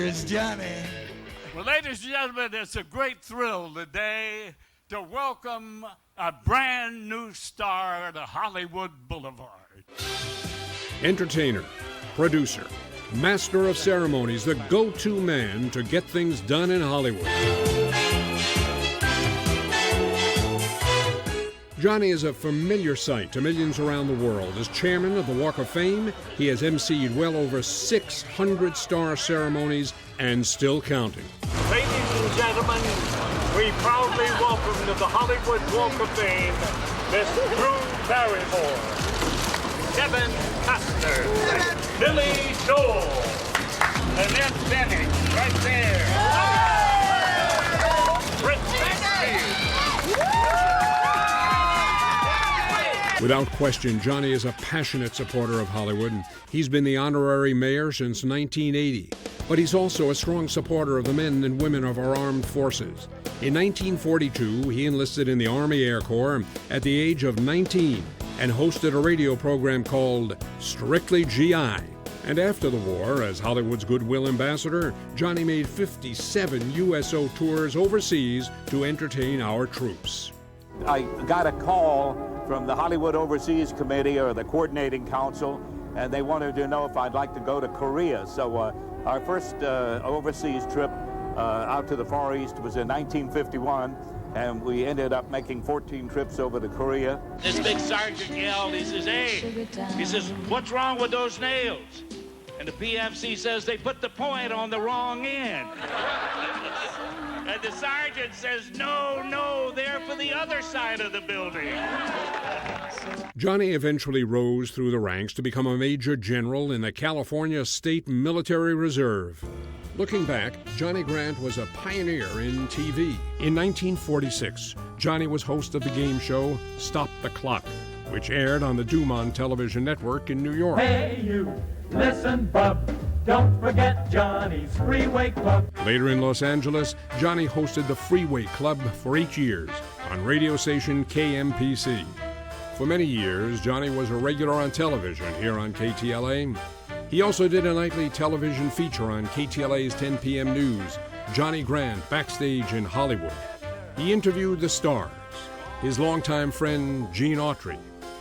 Here's Johnny. Well, ladies and gentlemen, it's a great thrill today to welcome a brand new star to Hollywood Boulevard. Entertainer, producer, master of ceremonies, the go-to man to get things done in Hollywood. Johnny is a familiar sight to millions around the world. As chairman of the Walk of Fame, he has emceed well over 600 star ceremonies and still counting. Ladies and gentlemen, we proudly welcome to the Hollywood Walk of Fame Miss Drew Barrymore, Kevin Costner, Billy Joel, and then Bennett right there. Britney Spears. Without question, Johnny is a passionate supporter of Hollywood, and he's been the honorary mayor since 1980. But he's also a strong supporter of the men and women of our armed forces. In 1942, he enlisted in the Army Air Corps at the age of 19 and hosted a radio program called Strictly GI. And after the war, as Hollywood's Goodwill Ambassador, Johnny made 57 USO tours overseas to entertain our troops. I got a call from the Hollywood Overseas Committee or the Coordinating Council, and they wanted to know if I'd like to go to Korea. So our first overseas trip out to the Far East was in 1951, and we ended up making 14 trips over to Korea. This big sergeant yelled, he says, "Hey," he says, "what's wrong with those nails?" And the PFC says, "They put the point on the wrong end." And the sergeant says, no, they're for the other side of the building. Johnny eventually rose through the ranks to become a major general in the California State Military Reserve. Looking back, Johnny Grant was a pioneer in TV. In 1946, Johnny was host of the game show Stop the Clock, which aired on the Dumont Television Network in New York. Hey you, listen bub, don't forget Johnny's Freeway Club. Later in Los Angeles, Johnny hosted the Freeway Club for 8 years on radio station KMPC. For many years, Johnny was a regular on television here on KTLA. He also did a nightly television feature on KTLA's 10 p.m. news, Johnny Grant Backstage in Hollywood. He interviewed the stars, his longtime friend Gene Autry.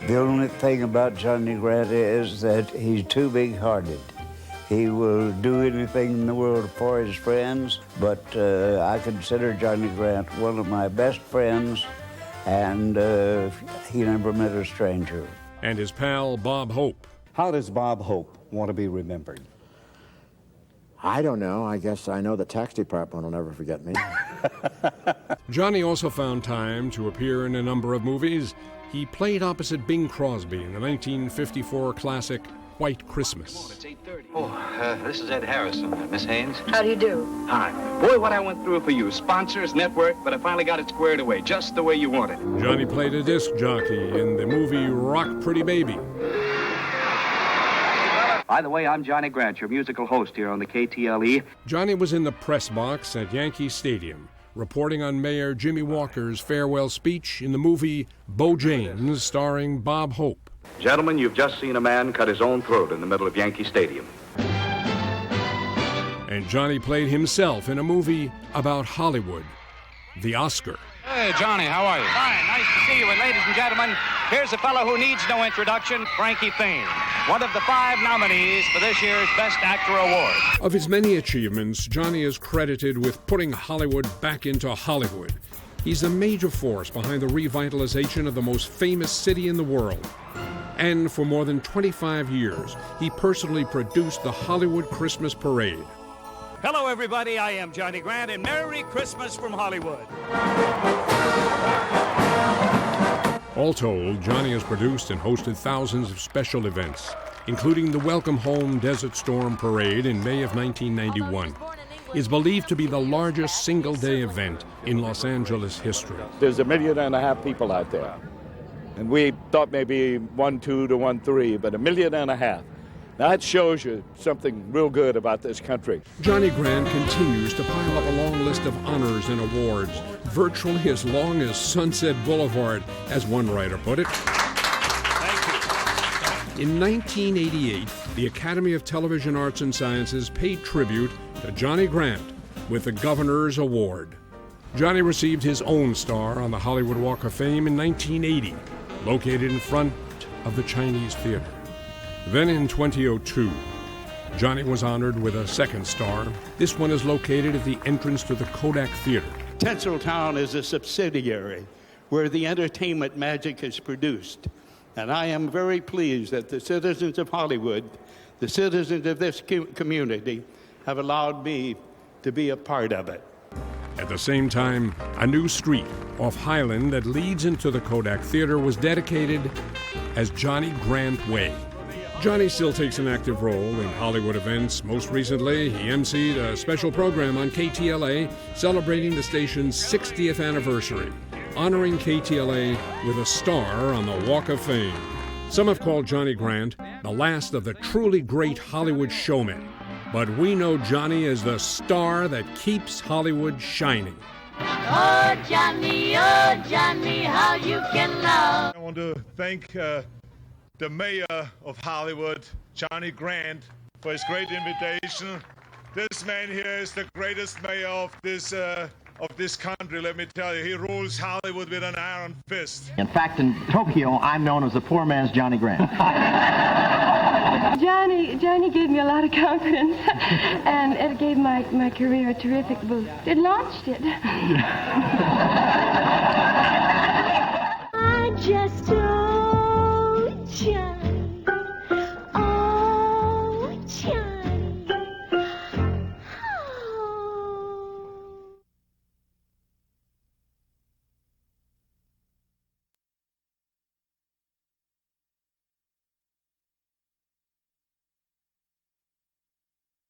The only thing about Johnny Grant is that he's too big-hearted. He will do anything in the world for his friends, but I consider Johnny Grant one of my best friends, and he never met a stranger. And his pal, Bob Hope. How does Bob Hope want to be remembered? I don't know. I guess I know the tax department will never forget me. Johnny also found time to appear in a number of movies. He played opposite Bing Crosby in the 1954 classic White Christmas. This is Ed Harrison. Miss Haynes? How do you do? Hi. Boy, what I went through for you. Sponsors, network, but I finally got it squared away, just the way you want it. Johnny played a disc jockey in the movie Rock Pretty Baby. By the way, I'm Johnny Grant, your musical host here on the KTLE. Johnny was in the press box at Yankee Stadium, reporting on Mayor Jimmy Walker's farewell speech in the movie Bo James, starring Bob Hope. Gentlemen, you've just seen a man cut his own throat in the middle of Yankee Stadium. And Johnny played himself in a movie about Hollywood, The Oscar. Hey, Johnny, how are you? Fine, nice to see you. And ladies and gentlemen, here's a fellow who needs no introduction, Frankie Fain, one of the 5 nominees for this year's Best Actor Award. Of his many achievements, Johnny is credited with putting Hollywood back into Hollywood. He's the major force behind the revitalization of the most famous city in the world. And for more than 25 years, he personally produced the Hollywood Christmas Parade. Hello, everybody. I am Johnny Grant, and Merry Christmas from Hollywood. All told, Johnny has produced and hosted thousands of special events, including the Welcome Home Desert Storm Parade in May of 1991. It's believed to be the largest single-day event in Los Angeles history. There's 1.5 million people out there. And we thought maybe 1.2 to 1.3, but 1.5 million. Now that shows you something real good about this country. Johnny Grant continues to pile up a long list of honors and awards, virtually as long as Sunset Boulevard, as one writer put it. Thank you. In 1988, the Academy of Television Arts and Sciences paid tribute to Johnny Grant with the Governor's Award. Johnny received his own star on the Hollywood Walk of Fame in 1980, located in front of the Chinese Theater. Then in 2002, Johnny was honored with a second star. This one is located at the entrance to the Kodak Theater. Tinseltown is a subsidiary where the entertainment magic is produced. And I am very pleased that the citizens of Hollywood, the citizens of this community, have allowed me to be a part of it. At the same time, a new street off Highland that leads into the Kodak Theater was dedicated as Johnny Grant Way. Johnny still takes an active role in Hollywood events. Most recently, he emceed a special program on KTLA celebrating the station's 60th anniversary, honoring KTLA with a star on the Walk of Fame. Some have called Johnny Grant the last of the truly great Hollywood showmen, but we know Johnny as the star that keeps Hollywood shining. Oh, Johnny, how you can love. I want to thank the mayor of Hollywood, Johnny Grant, for his great invitation. This man here is the greatest mayor of this country, let me tell you. He rules Hollywood with an iron fist. In fact, in Tokyo, I'm known as the poor man's Johnny Grant. Johnny gave me a lot of confidence, and it gave my career a terrific boost. It launched it.